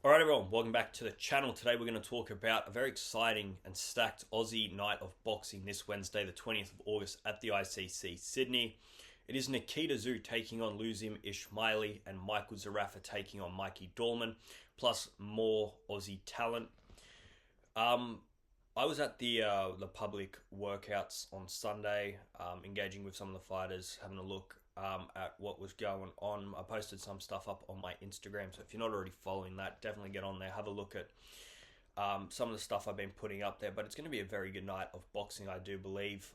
Alright everyone, welcome back to the channel. Today we're going to talk about a very exciting and stacked Aussie night of boxing this Wednesday, the 20th of August at the ICC Sydney. It is Nikita Tszyu taking on Luzim Ismaili and Michael Zerafa taking on Mikey Dorman, plus more Aussie talent. I was at the public workouts on Sunday, engaging with some of the fighters, having a look at what was going on. I posted some stuff up on my Instagram, so if you're not already following that, definitely get on there, have a look at some of the stuff I've been putting up there. But it's going to be a very good night of boxing, I do believe.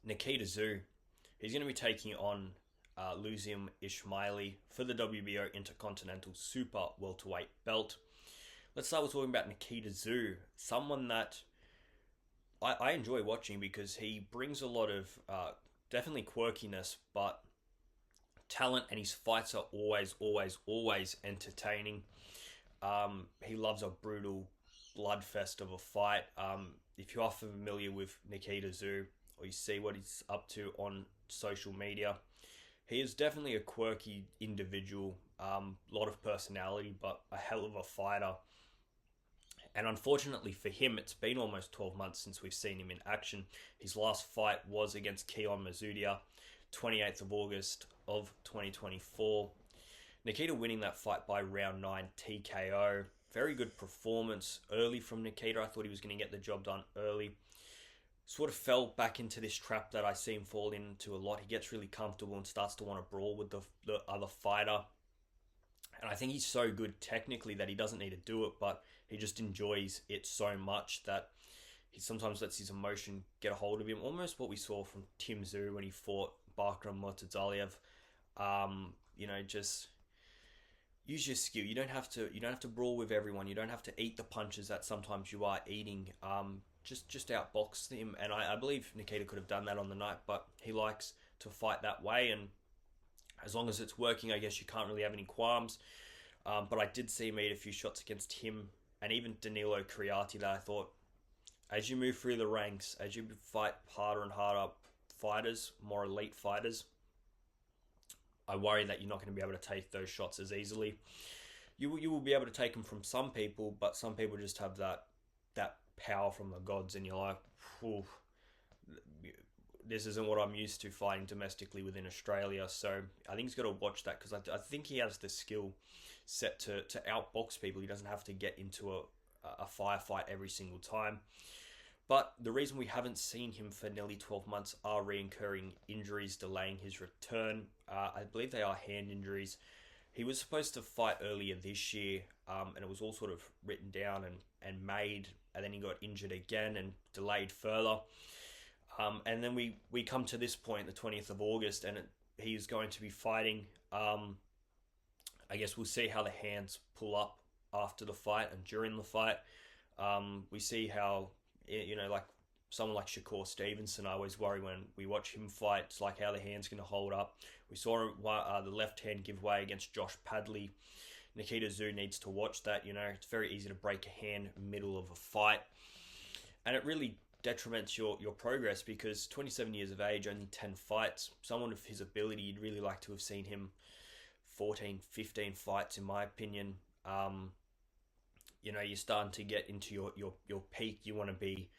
Nikita Tszyu, he's going to be taking on Luzim Ismaili for the WBO Intercontinental Super Welterweight belt. Let's start with talking about Nikita Tszyu, someone that I enjoy watching because he brings a lot of definitely quirkiness, but talent, and his fights are always entertaining. He loves a brutal bloodfest of a fight. If you are familiar with Nikita Tszyu, or you see what he's up to on social media, he is definitely a quirky individual, lot of personality, but a hell of a fighter. And unfortunately for him, it's been almost 12 months since we've seen him in action. His last fight was against Keon Mazudia, 28th of August of 2024. Nikita winning that fight by round 9 TKO. Very good performance early from Nikita. I thought he was going to get the job done early. Sort of fell back into this trap that I see him fall into a lot. He gets really comfortable and starts to want to brawl with the other fighter. And I think he's so good technically that he doesn't need to do it, but he just enjoys it so much that he sometimes lets his emotion get a hold of him. Almost what we saw from Tszyu when he fought Bakram Murtazaliev. Just use your skill. You don't have to brawl with everyone. You don't have to eat the punches that sometimes you are eating. Just outbox him. And I believe Nikita could have done that on the night, but he likes to fight that way, and as long as it's working, I guess you can't really have any qualms. But I did see him eat a few shots against him and even Danilo Criati that I thought, as you move through the ranks, as you fight harder and harder fighters, more elite fighters, I worry that you're not going to be able to take those shots as easily. You will be able to take them from some people, but some people just have that power from the gods, and you're like, whew, this isn't what I'm used to fighting domestically within Australia. So I think he's got to watch that, because I think he has the skill set to outbox people. He doesn't have to get into a firefight every single time. But the reason we haven't seen him for nearly 12 months are reoccurring injuries delaying his return. I believe they are hand injuries. He was supposed to fight earlier this year, and it was all sort of written down and made, and then he got injured again and delayed further. And then we come to this point, the 20th of August, and he's going to be fighting. I guess we'll see how the hands pull up after the fight and during the fight. We see how, like someone like Shakur Stevenson, I always worry when we watch him fight. It's like how the hand's going to hold up. We saw the left hand give way against Josh Padley. Nikita Tszyu needs to watch that. It's very easy to break a hand middle of a fight, and it really detriments your progress, because 27 years of age, only 10 fights. Someone of his ability, you'd really like to have seen him 14, 15 fights, in my opinion. You're starting to get into your peak. You want to be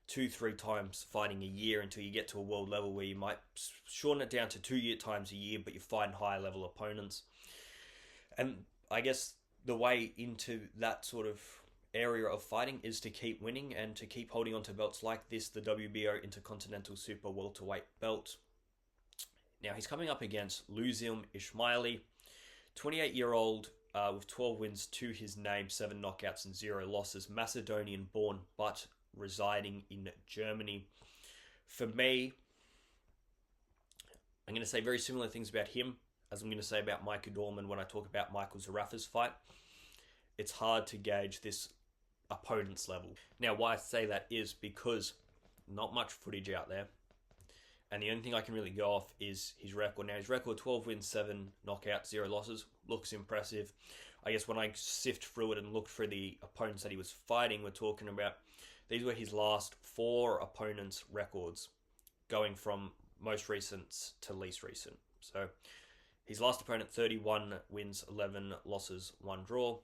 2-3 times fighting a year until you get to a world level where you might shorten it down to 2 times a year, but you're fighting higher level opponents. And I guess the way into that sort of area of fighting is to keep winning and to keep holding on to belts like this, the WBO Intercontinental Super Welterweight belt. Now he's coming up against Luzim Ismaili, 28-year-old with 12 wins to his name, 7 knockouts and 0 losses, Macedonian born but residing in Germany. For me, I'm going to say very similar things about him as I'm going to say about Michael Dorman when I talk about Michael Zerafa's fight. It's hard to gauge this opponent's level. Now, why I say that is because not much footage out there, and the only thing I can really go off is his record. Now, his record, 12 wins, 7 knockouts, 0 losses, looks impressive. I guess when I sift through it and look through the opponents that he was fighting, we're talking about, these were his last 4 opponents' records, going from most recent to least recent. So His last opponent, 31 wins, 11 losses, 1 draw.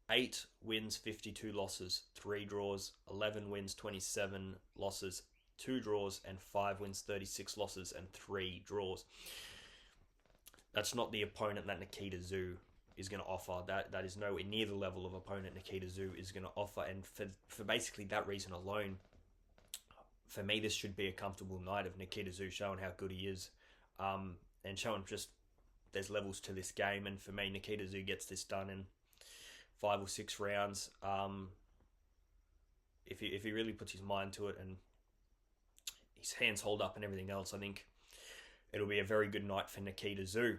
8 wins, 52 losses, 3 draws. 11 wins, 27 losses, 2 draws. And 5 wins, 36 losses, and 3 draws. That's not the opponent that Nikita Tszyu is going to offer. That is nowhere near the level of opponent Nikita Tszyu is going to offer. And for basically that reason alone, for me, this should be a comfortable night of Nikita Tszyu showing how good he is, and showing just there's levels to this game. And for me, Nikita Tszyu gets this done in 5 or 6 rounds. If he really puts his mind to it and his hands hold up and everything else, I think it'll be a very good night for Nikita Tszyu.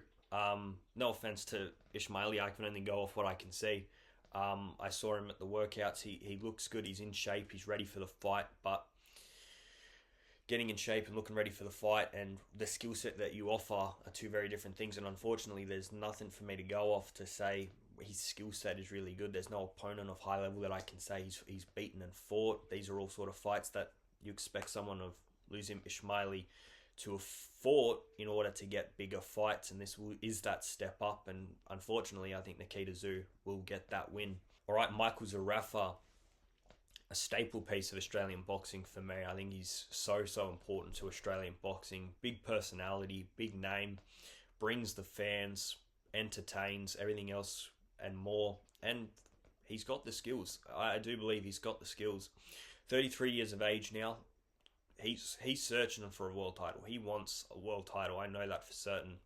No offense to Ismaili, I can only go off what I can see. I saw him at the workouts. He looks good. He's in shape. He's ready for the fight. But getting in shape and looking ready for the fight and the skill set that you offer are 2 very different things. And unfortunately, there's nothing for me to go off to say his skill set is really good. There's no opponent of high level that I can say he's beaten and fought. These are all sort of fights that you expect someone of Luzim Ismaili to have fought in order to get bigger fights, and this is that step up. And unfortunately, I think Nikita Tszyu will get that win. All right, Michael Zerafa, a staple piece of Australian boxing for me. I think he's so important to Australian boxing. Big personality, big name, brings the fans, entertains, everything else and more. And he's got the skills. I do believe he's got the skills. 33 years of age now. He's searching for a world title. He wants a world title. I know that for certain.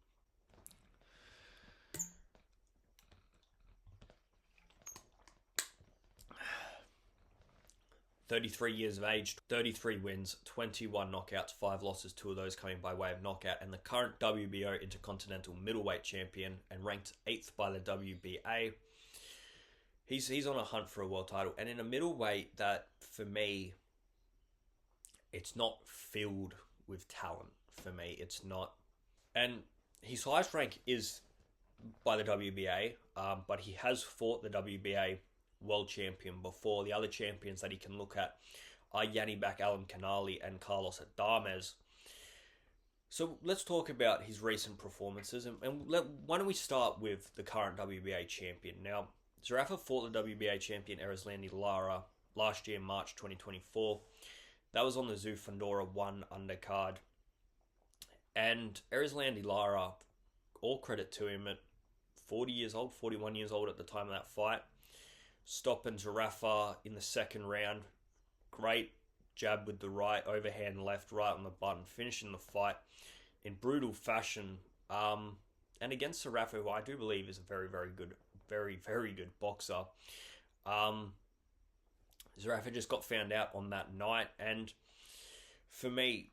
"33 years of age, 33 wins, 21 knockouts, 5 losses, 2 of those coming by way of knockout, and the current WBO Intercontinental Middleweight Champion and ranked 8th by the WBA. He's on a hunt for a world title, and in a middleweight that, for me, it's not filled with talent. For me, it's not. And his highest rank is by the WBA, but he has fought the WBA world champion before. The other champions that he can look at are Yanibek Alimkhanuly and Carlos Adames. So let's talk about his recent performances, and why don't we start with the current WBA champion. Now, Zerafa fought the WBA champion Erislandy Lara last year, March 2024. That was on the Tszyu Fundora 1 undercard. And Erislandy Lara, all credit to him, at 40 years old, 41 years old at the time of that fight, stopping Zerafa in the second round. Great jab with the right, overhand left, right on the button, finishing the fight in brutal fashion. And against Zerafa, who I do believe is a very good boxer. Zerafa just got found out on that night, and for me,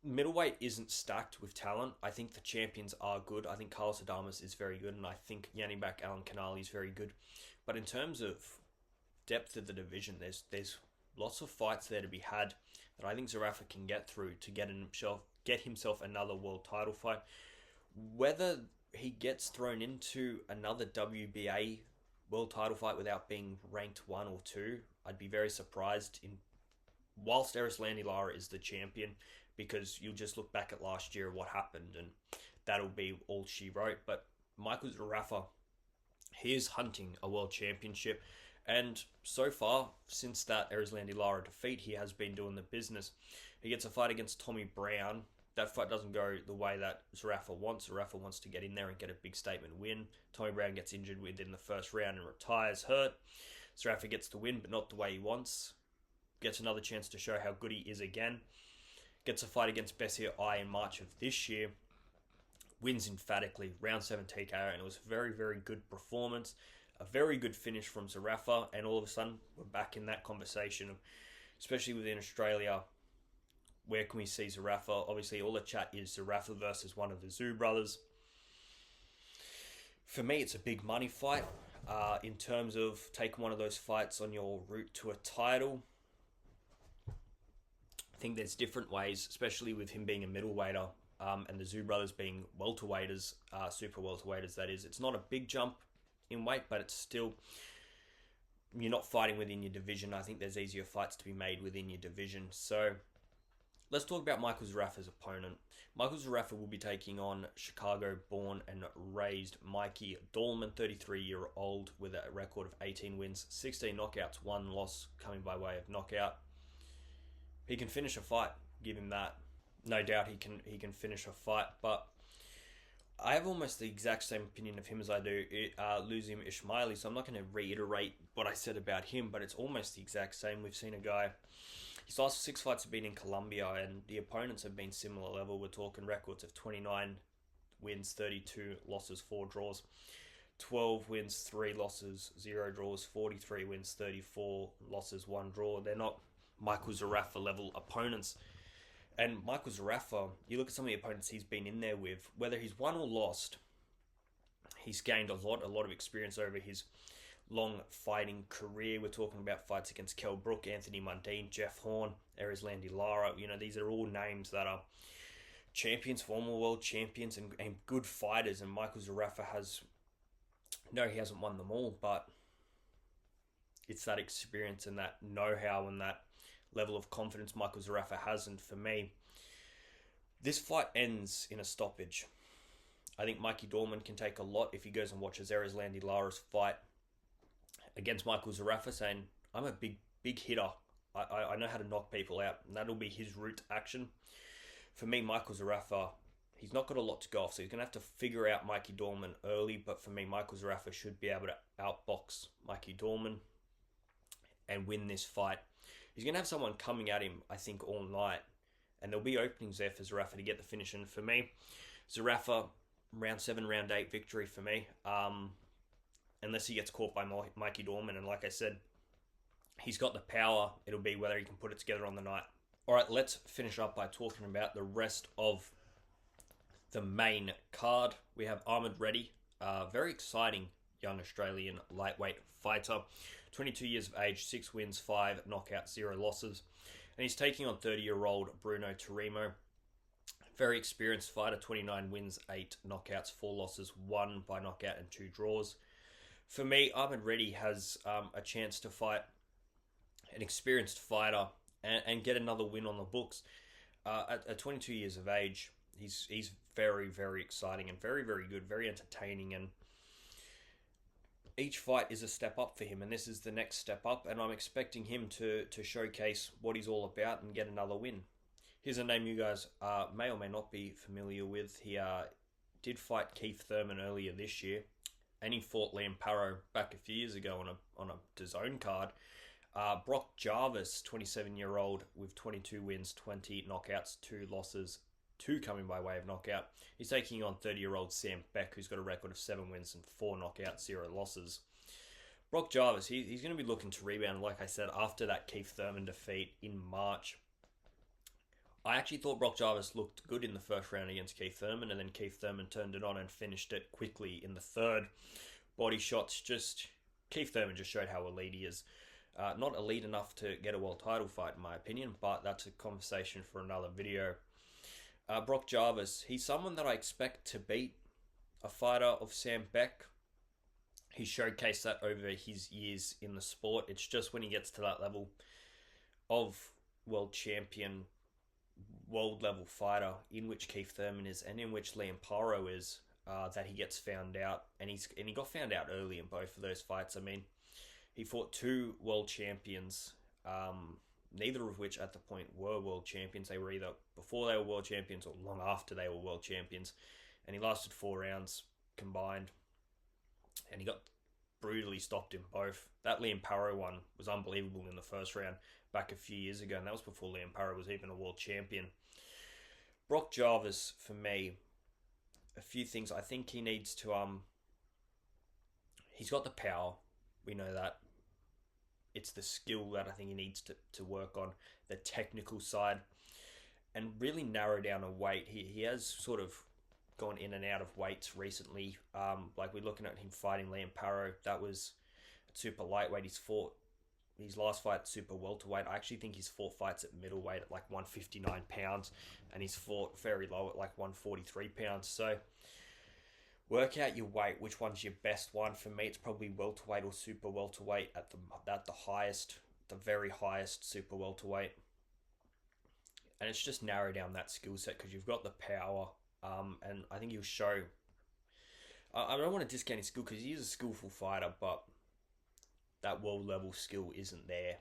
middleweight isn't stacked with talent. I think the champions are good. I think Carlos Adames is very good, and I think Yanibek Alimkhanuly is very good. But in terms of depth of the division, there's lots of fights there to be had that I think Zerafa can get through to get himself another world title fight. Whether he gets thrown into another WBA world title fight without being ranked 1 or 2, I'd be very surprised. Whilst Erislandy Lara is the champion, because you'll just look back at last year, what happened, and that'll be all she wrote. But Michael Zerafa, he is hunting a world championship, and so far, since that Erislandy Lara defeat, he has been doing the business. He gets a fight against Tommy Brown. That fight doesn't go the way that Zerafa wants. Zerafa wants to get in there and get a big statement win. Tommy Brown gets injured within the first round and retires hurt. Zerafa gets the win, but not the way he wants. Gets another chance to show how good he is again. Gets a fight against Bessie I in March of this year. Wins emphatically, round 7 TKO, and it was a very good performance. A very good finish from Zerafa, and all of a sudden, we're back in that conversation, especially within Australia. Where can we see Zerafa? Obviously, all the chat is Zerafa versus one of the Tszyu brothers. For me, it's a big money fight. In terms of taking one of those fights on your route to a title, I think there's different ways, especially with him being a middleweighter, and the Tszyu brothers being welterweighters, super welterweighters, that is. It's not a big jump in weight, but it's still, you're not fighting within your division. I think there's easier fights to be made within your division. So Let's talk about Michael Zerafa's opponent. Michael Zerafa will be taking on Chicago-born and raised Mikey Dolman, 33-year-old, with a record of 18 wins, 16 knockouts, 1 loss coming by way of knockout. He can finish a fight, give him that. No doubt he can finish a fight, but I have almost the exact same opinion of him as I do Luzim Ismaili, so I'm not going to reiterate what I said about him, but it's almost the exact same. We've seen a guy, his last 6 fights have been in Colombia, and the opponents have been similar level. We're talking records of 29 wins, 32 losses, 4 draws, 12 wins, 3 losses, 0 draws, 43 wins, 34 losses, 1 draw. They're not Michael Zerafa level opponents. And Michael Zerafa, you look at some of the opponents he's been in there with, whether he's won or lost, he's gained a lot of experience over his long fighting career. We're talking about fights against Kell Brook, Anthony Mundine, Jeff Horn, Erislandy Lara. These are all names that are champions, former world champions, and good fighters. And Michael Zerafa he hasn't won them all, but it's that experience and that know-how and that level of confidence Michael Zerafa has. And for me, this fight ends in a stoppage. I think Mikey Dolman can take a lot if he goes and watches Erislandy Lara's fight against Michael Zerafa, saying, I'm a big hitter. I know how to knock people out, and that'll be his route action. For me, Michael Zerafa, he's not got a lot to go off, so he's going to have to figure out Mikey Dolman early, but for me, Michael Zerafa should be able to outbox Mikey Dolman and win this fight. He's going to have someone coming at him, I think, all night. And there'll be openings there for Zerafa to get the finish. And for me, Zerafa, round 7, round 8 victory for me. Unless he gets caught by Mikey Dolman. And like I said, he's got the power. It'll be whether he can put it together on the night. All right, let's finish up by talking about the rest of the main card. We have Ahmed Reddy, very exciting young Australian lightweight fighter. 22 years of age, 6 wins, 5 knockouts, 0 losses. And he's taking on 30-year-old Bruno Tarimo. Very experienced fighter, 29 wins, 8 knockouts, 4 losses, 1 by knockout and 2 draws. For me, Ahmed Reddy has a chance to fight an experienced fighter and get another win on the books. At 22 years of age, he's very, very exciting and very, very good, very entertaining, and each fight is a step up for him, and this is the next step up, and I'm expecting him to showcase what he's all about and get another win. Here's a name you guys may or may not be familiar with. He did fight Keith Thurman earlier this year, and he fought Liam Parrow back a few years ago on a DAZN card. Brock Jarvis, 27-year-old with 22 wins, 20 knockouts, 2 losses, 2 coming by way of knockout. He's taking on 30-year-old Sam Beck, who's got a record of 7 wins and 4 knockouts, 0 losses. Brock Jarvis, he's going to be looking to rebound, like I said, after that Keith Thurman defeat in March. I actually thought Brock Jarvis looked good in the first round against Keith Thurman, and then Keith Thurman turned it on and finished it quickly in the third. Body shots, Keith Thurman just showed how elite he is. Not elite enough to get a world title fight, in my opinion, but that's a conversation for another video. Brock Jarvis, he's someone that I expect to beat a fighter of Sam Beck. He showcased that over his years in the sport. It's just when he gets to that level of world champion, world level fighter, in which Keith Thurman is and in which Liam Parrow is, that he gets found out. And he got found out early in both of those fights. I mean, he fought 2 world champions, neither of which at the point were world champions. They were either before they were world champions or long after they were world champions. And he lasted 4 rounds combined. And he got brutally stopped in both. That Liam Parrow one was unbelievable in the first round back a few years ago. And that was before Liam Parrow was even a world champion. Brock Jarvis, for me, a few things. I think he needs to... he's got the power. We know that. It's the skill that I think he needs to work on, the technical side, and really narrow down a weight. He has sort of gone in and out of weights recently. Like we're looking at him fighting Liam Parrow. That was at super lightweight. He's fought his last fight at super welterweight. I actually think he's fought fights at middleweight at like 159 pounds, and he's fought very low at like 143 pounds. So work out your weight, which one's your best one. For me, it's probably welterweight or super welterweight at the highest, the very highest super welterweight. and it's just narrow down that skill set because you've got the power, and I think he'll show. I don't want to discount his skill because he is a skillful fighter, but that world level skill isn't there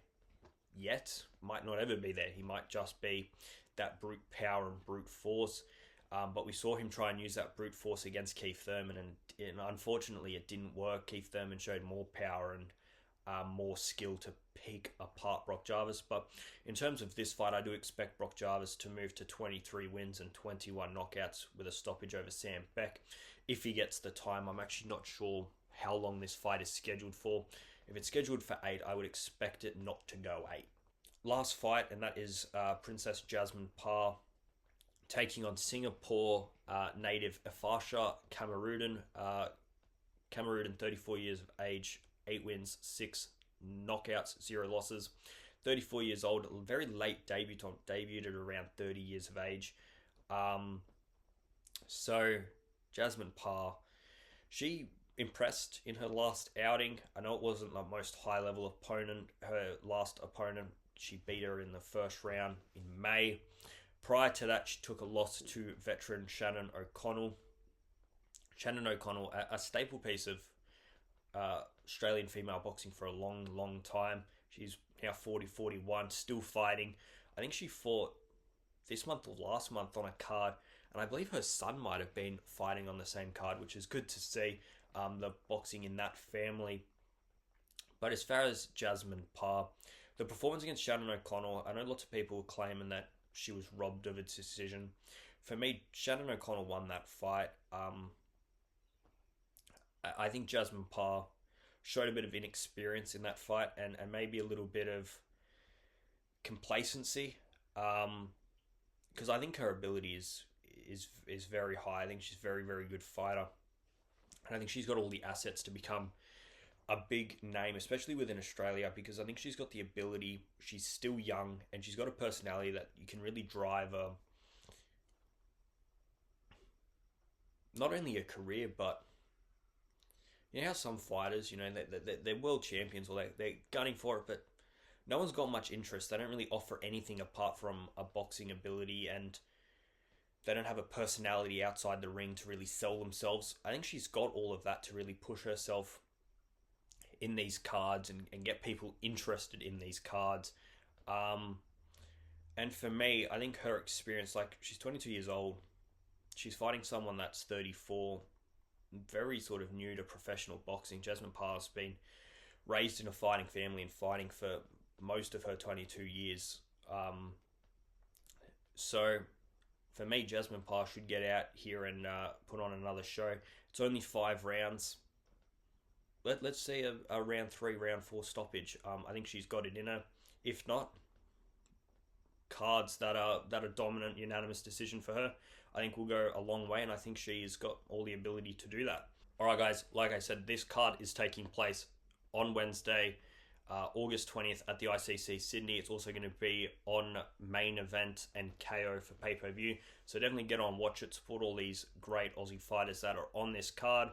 yet. Might not ever be there. He might just be that brute power and brute force. But we saw him try and use that brute force against Keith Thurman, and unfortunately it didn't work. Keith Thurman showed more power and more skill to pick apart Brock Jarvis. But in terms of this fight, I do expect Brock Jarvis to move to 23 wins and 21 knockouts with a stoppage over Sam Beck. If he gets the time, I'm actually not sure how long this fight is scheduled for. If it's scheduled for 8, I would expect it not to go 8. Last fight, and that is Princess Jasmine Parr taking on Singapore native Afasha Kamarudan. Kamarudan, 34 years of age, 8 wins, 6 knockouts, 0 losses. 34 years old, very late debutant, debuted at around 30 years of age. So Jasmine Parr, she impressed in her last outing. I know it wasn't the most high-level opponent. Her last opponent, she beat her in the first round in May. Prior to that, she took a loss to veteran Shannon O'Connell. Shannon O'Connell, a staple piece of Australian female boxing for a long, long time. She's now 40, 41, still fighting. I think she fought this month or last month on a card, and I believe her son might have been fighting on the same card, which is good to see, the boxing in that family. But as far as Jasmine Parr, the performance against Shannon O'Connell, I know lots of people were claiming that she was robbed of its decision. For me, Shannon O'Connell won that fight. I think Jasmine Parr showed a bit of inexperience in that fight and maybe a little bit of complacency. Because I think her ability is very high. I think she's a very, very good fighter. And I think she's got all the assets to become a big name, especially within Australia, because I think she's got the ability. She's still young, and she's got a personality that you can really drive not only a career, but you know how some fighters, they're world champions or they're gunning for it, but no one's got much interest. They don't really offer anything apart from a boxing ability, and they don't have a personality outside the ring to really sell themselves. I think she's got all of that to really push herself in these cards and get people interested in these cards. And for me, I think her experience, like, she's 22 years old. She's fighting someone that's 34, very sort of new to professional boxing. Jasmine Parr's been raised in a fighting family and fighting for most of her 22 years. So for me, Jasmine Parr should get out here and put on another show. It's only 5 rounds. Let's see a round 3, round 4 stoppage. I think she's got it in her. If not, cards that are dominant, unanimous decision for her, I think will go a long way, and I think she's got all the ability to do that. All right, guys, like I said, this card is taking place on Wednesday, August 20th at the ICC Sydney. It's also going to be on Main Event and KO for pay-per-view. So definitely get on, watch it, support all these great Aussie fighters that are on this card.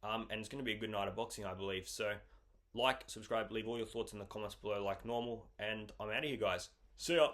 And it's going to be a good night of boxing, I believe. So like, subscribe, leave all your thoughts in the comments below like normal. And I'm out of here, guys. See ya!